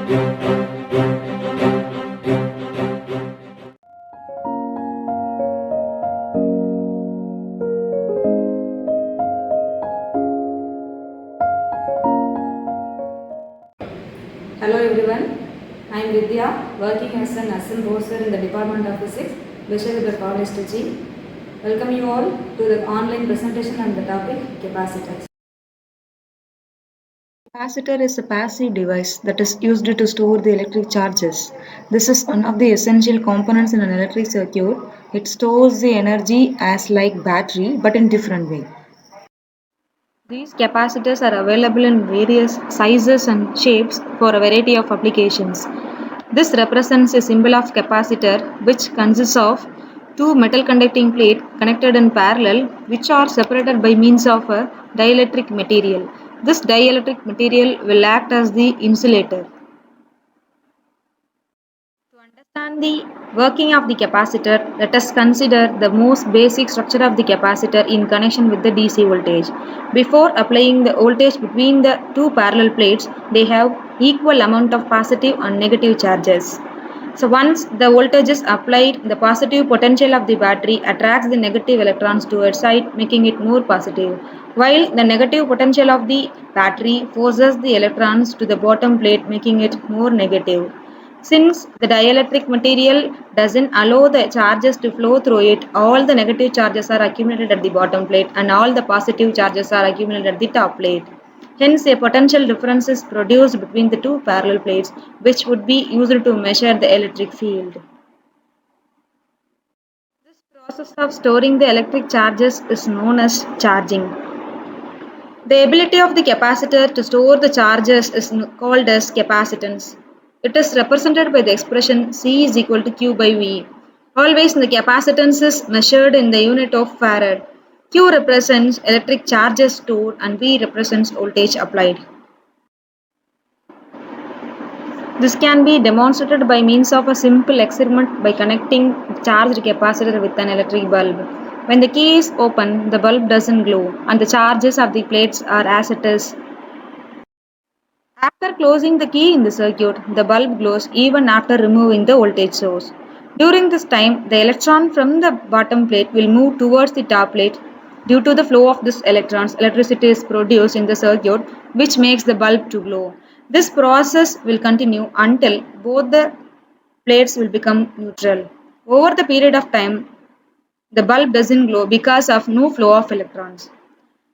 Hello everyone, I am Vidya, working as an assistant professor in the Department of Physics, Vishavidhar College, Trichy. Welcome you all to the online presentation on the topic capacitors. Capacitor is a passive device that is used to store the electric charges. This is one of the essential components in an electric circuit. It stores the energy as like battery but in different way. These capacitors are available in various sizes and shapes for a variety of applications. This represents a symbol of capacitor which consists of two metal conducting plates connected in parallel which are separated by means of a dielectric material. This dielectric material will act as the insulator. To understand the working of the capacitor, let us consider the most basic structure of the capacitor in connection with the DC voltage. Before applying the voltage between the two parallel plates, they have equal amount of positive and negative charges. So once the voltage is applied, the positive potential of the battery attracts the negative electrons to its side, making it more positive, while the negative potential of the battery forces the electrons to the bottom plate, making it more negative. Since the dielectric material doesn't allow the charges to flow through it, all the negative charges are accumulated at the bottom plate and all the positive charges are accumulated at the top plate. Hence, a potential difference is produced between the two parallel plates, which would be used to measure the electric field. This process of storing the electric charges is known as charging. The ability of the capacitor to store the charges is called as capacitance. It is represented by the expression C is equal to Q by V. Always the capacitance is measured in the unit of farad. Q represents electric charges stored and V represents voltage applied. This can be demonstrated by means of a simple experiment by connecting the charged capacitor with an electric bulb. When the key is open, the bulb doesn't glow and the charges of the plates are as it is. After closing the key in the circuit, the bulb glows even after removing the voltage source. During this time, the electron from the bottom plate will move towards the top plate. Due to the flow of these electrons, electricity is produced in the circuit which makes the bulb to glow. This process will continue until both the plates will become neutral. Over the period of time, the bulb doesn't glow because of no flow of electrons.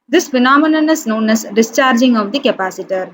This phenomenon is known as discharging of the capacitor.